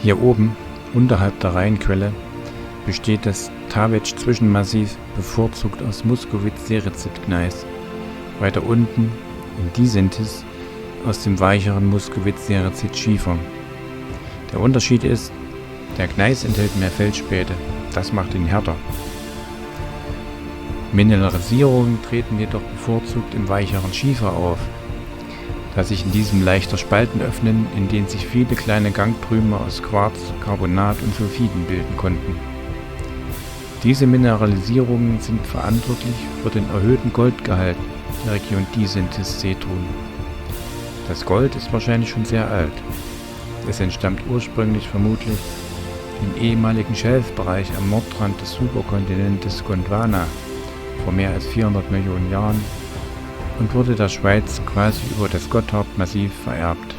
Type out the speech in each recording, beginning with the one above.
Hier oben, unterhalb der Rheinquelle, besteht das Tawetsch-Zwischenmassiv bevorzugt aus Muskowitz-Sericit-Gneis. Weiter unten, in Disentis, aus dem weicheren Muskowitz-Sericit-Schiefer. Der Unterschied ist, der Gneis enthält mehr Feldspäte, das macht ihn härter. Mineralisierungen treten jedoch bevorzugt im weicheren Schiefer auf, da sich in diesem leichter Spalten öffnen, in denen sich viele kleine Gangtrümmer aus Quarz, Carbonat und Sulfiden bilden konnten. Diese Mineralisierungen sind verantwortlich für den erhöhten Goldgehalt der Region Disentis-Seetun. Das Gold ist wahrscheinlich schon sehr alt. Es entstammt ursprünglich vermutlich im ehemaligen Schelfbereich am Nordrand des Superkontinentes Gondwana vor mehr als 400 Millionen Jahren und wurde der Schweiz quasi über das Gotthardmassiv vererbt.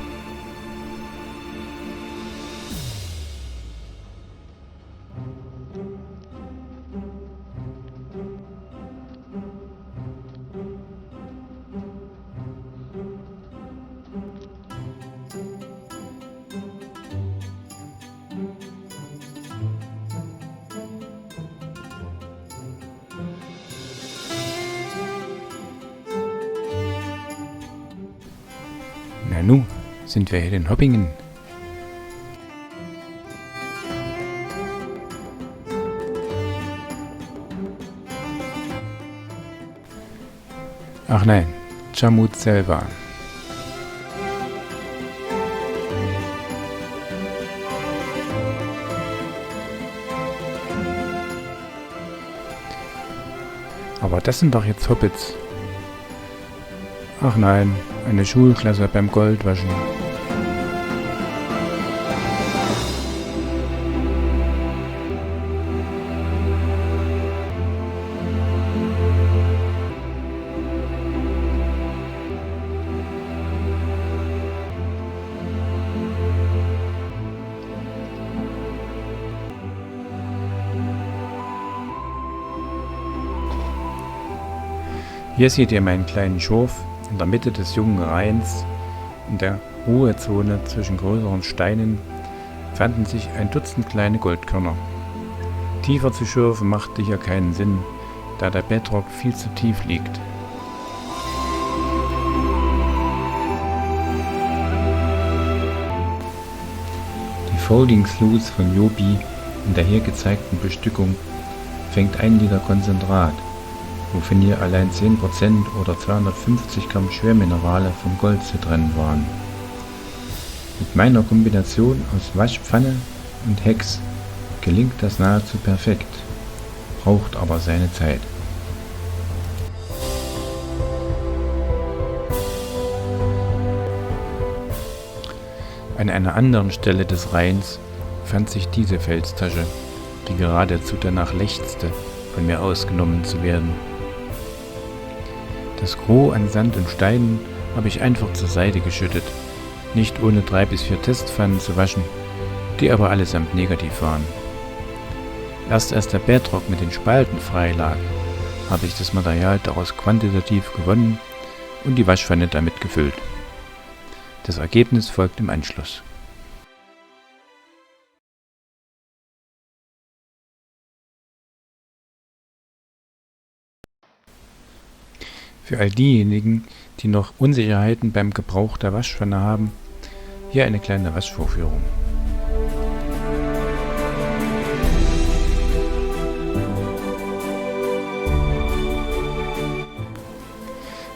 Nanu, sind wir hier in Hoppingen? Ach nein, Jamut selber. Aber das sind doch jetzt Hobbits. Ach nein, eine Schulklasse beim Goldwaschen. Hier seht ihr meinen kleinen Schurf in der Mitte des jungen Rheins. In der Ruhezone zwischen größeren Steinen fanden sich ein Dutzend kleine Goldkörner. Tiefer zu schürfen machte hier keinen Sinn, da der Bedrock viel zu tief liegt. Die Folding Sluice von Jobi in der hier gezeigten Bestückung fängt 1 Liter Konzentrat, wovon hier allein 10% oder 250 Gramm Schwerminerale vom Gold zu trennen waren. Mit meiner Kombination aus Waschpfanne und Hex gelingt das nahezu perfekt, braucht aber seine Zeit. An einer anderen Stelle des Rheins fand sich diese Felstasche, die geradezu danach lechzte, von mir ausgenommen zu werden. Das Gros an Sand und Steinen habe ich einfach zur Seite geschüttet, nicht ohne 3 bis 4 Testpfannen zu waschen, die aber allesamt negativ waren. Erst als der Bedrock mit den Spalten frei lag, habe ich das Material daraus quantitativ gewonnen und die Waschpfanne damit gefüllt. Das Ergebnis folgt im Anschluss. Für all diejenigen, die noch Unsicherheiten beim Gebrauch der Waschpfanne haben, hier eine kleine Waschvorführung.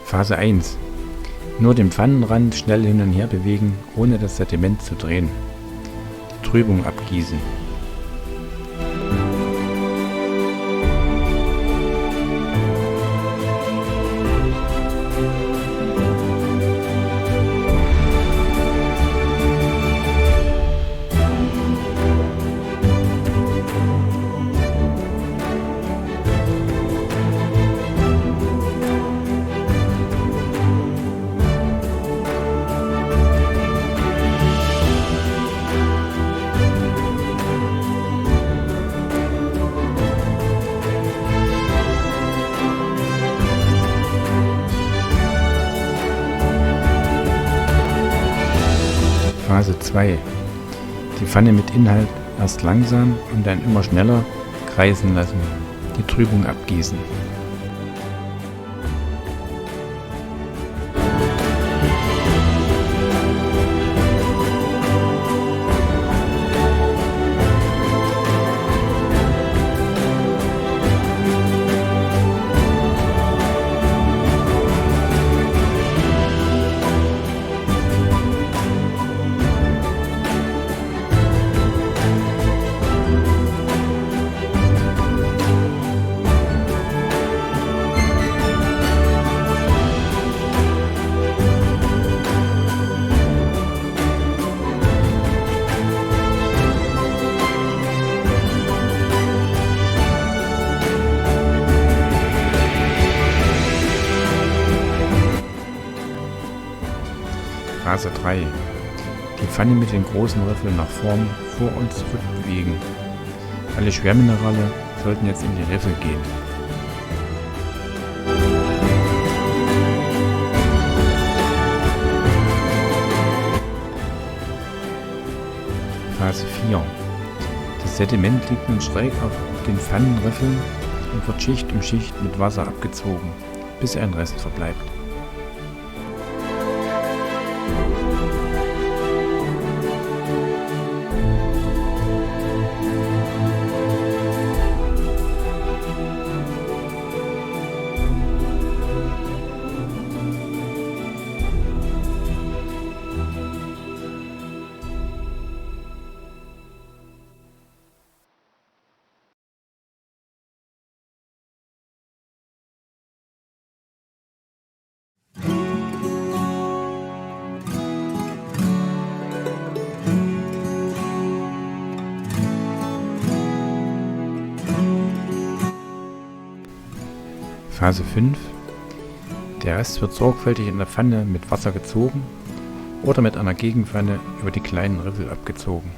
Phase 1. Nur den Pfannenrand schnell hin und her bewegen, ohne das Sediment zu drehen. Die Trübung abgießen. Phase 2. Die Pfanne mit Inhalt erst langsam und dann immer schneller kreisen lassen, die Trübung abgießen. Phase 3. Die Pfanne mit den großen Riffeln nach vorn, vor und zurück bewegen. Alle Schwerminerale sollten jetzt in die Riffel gehen. Phase 4. Das Sediment liegt nun schräg auf den Pfannenriffeln und wird Schicht um Schicht mit Wasser abgezogen, bis ein Rest verbleibt. Phase 5. Der Rest wird sorgfältig in der Pfanne mit Wasser gezogen oder mit einer Gegenpfanne über die kleinen Riffel abgezogen.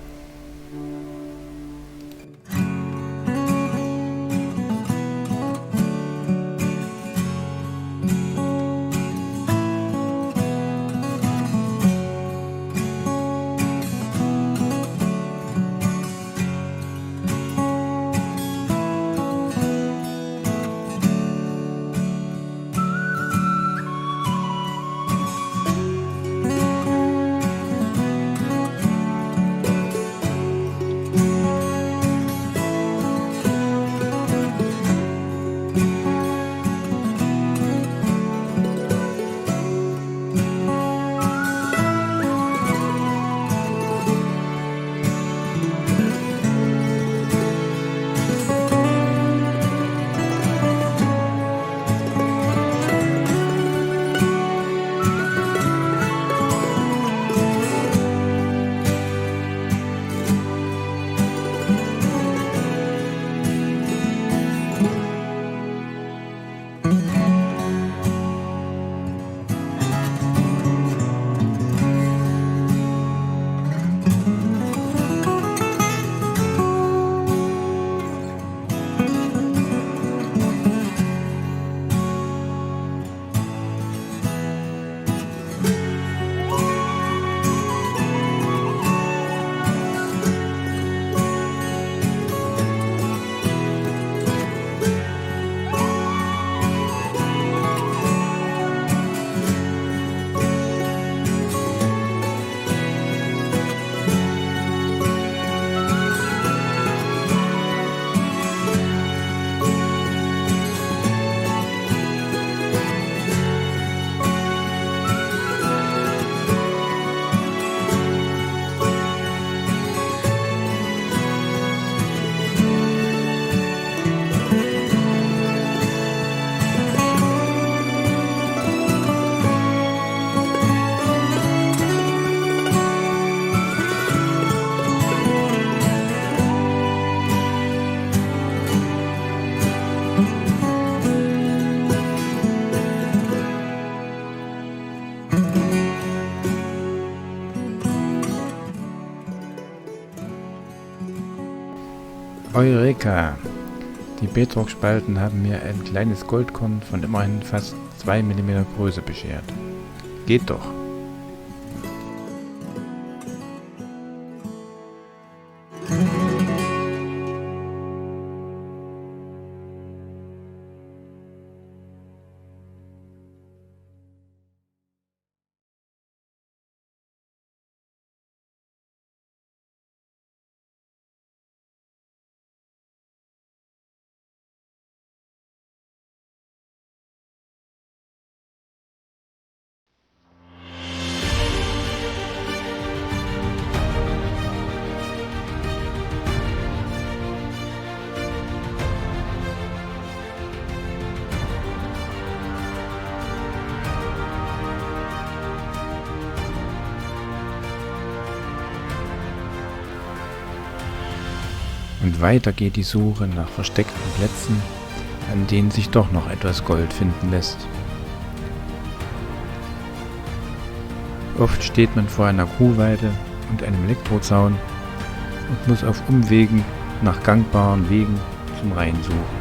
Eureka! Die Betrock-Spalten haben mir ein kleines Goldkorn von immerhin fast 2 mm Größe beschert. Geht doch! Und weiter geht die Suche nach versteckten Plätzen, an denen sich doch noch etwas Gold finden lässt. Oft steht man vor einer Kuhweide und einem Elektrozaun und muss auf Umwegen nach gangbaren Wegen zum Rhein suchen.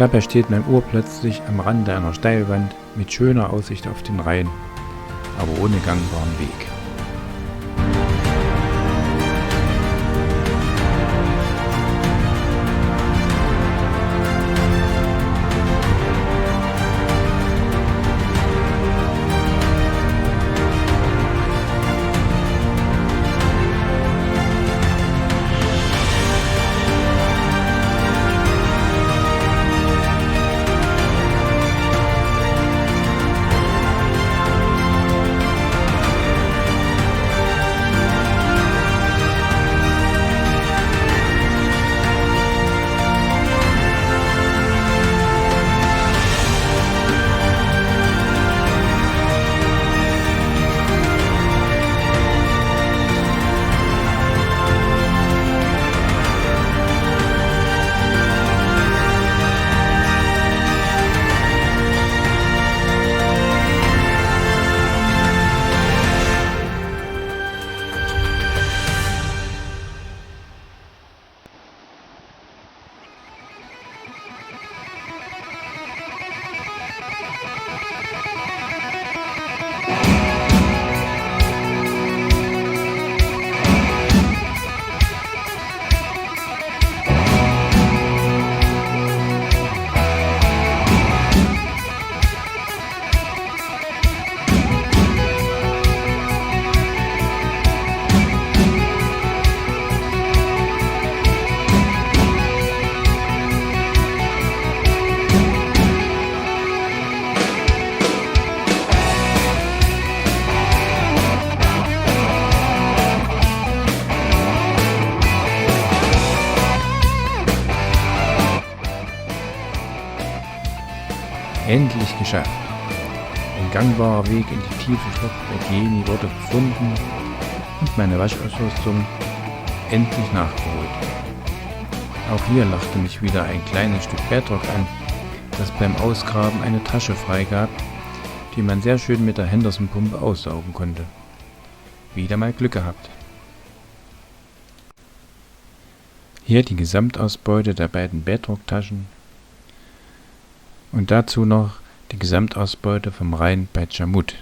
Dabei steht mein Ohr plötzlich am Rande einer Steilwand mit schöner Aussicht auf den Rhein, aber ohne gangbaren Weg. Endlich geschafft. Ein gangbarer Weg in die tiefe Schlucht bei Jeni wurde gefunden und meine Waschausrüstung endlich nachgeholt. Auch hier lachte mich wieder ein kleines Stück Bedrock an, das beim Ausgraben eine Tasche freigab, die man sehr schön mit der Henderson-Pumpe aussaugen konnte. Wieder mal Glück gehabt. Hier die Gesamtausbeute der beiden Bedrock-Taschen und dazu noch die Gesamtausbeute vom Rhein bei Dschamut.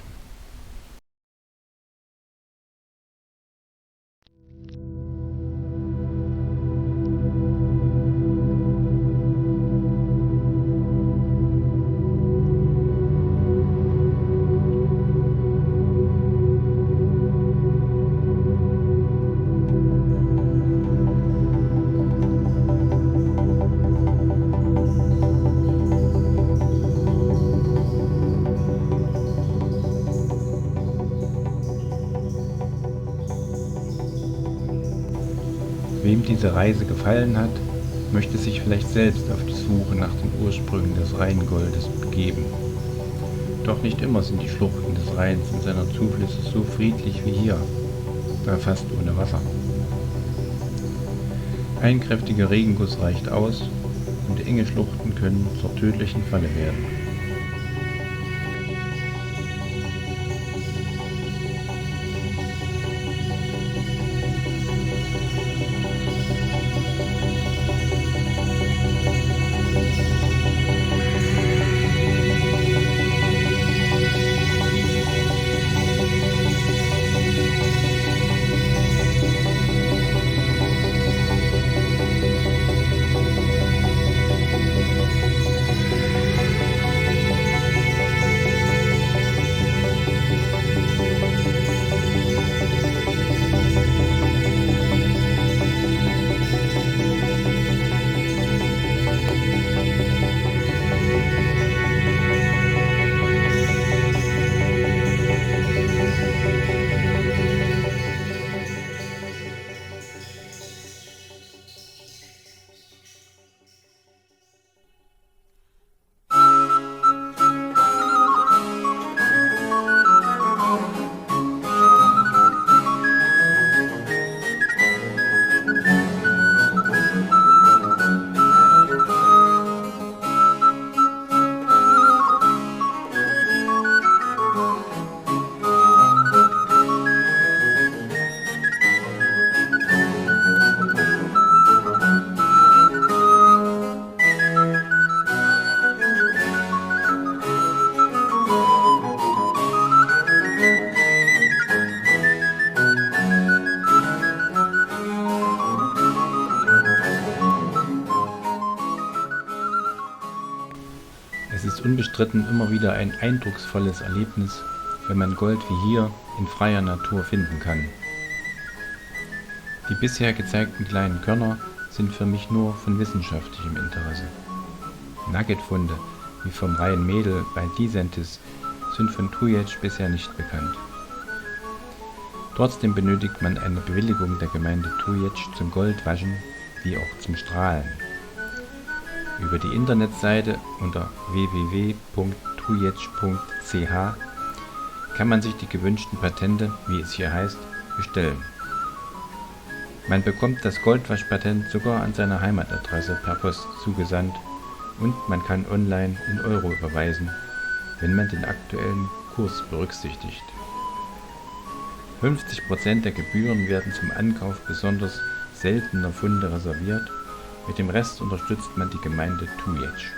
Wem diese Reise gefallen hat, möchte sich vielleicht selbst auf die Suche nach den Ursprüngen des Rheingoldes begeben. Doch nicht immer sind die Schluchten des Rheins in seiner Zuflüsse so friedlich wie hier, da fast ohne Wasser. Ein kräftiger Regenguss reicht aus und enge Schluchten können zur tödlichen Falle werden. ist unbestritten immer wieder ein eindrucksvolles Erlebnis, wenn man Gold wie hier in freier Natur finden kann. Die bisher gezeigten kleinen Körner sind für mich nur von wissenschaftlichem Interesse. Nuggetfunde wie vom Rhein Mädel bei Disentis sind von Tujetsch bisher nicht bekannt. Trotzdem benötigt man eine Bewilligung der Gemeinde Tujetsch zum Goldwaschen wie auch zum Strahlen. Über die Internetseite unter www.tujetsch.ch kann man sich die gewünschten Patente, wie es hier heißt, bestellen. Man bekommt das Goldwaschpatent sogar an seiner Heimatadresse per Post zugesandt und man kann online in Euro überweisen, wenn man den aktuellen Kurs berücksichtigt. 50% der Gebühren werden zum Ankauf besonders seltener Funde reserviert, mit dem Rest unterstützt man die Gemeinde Tujetsch.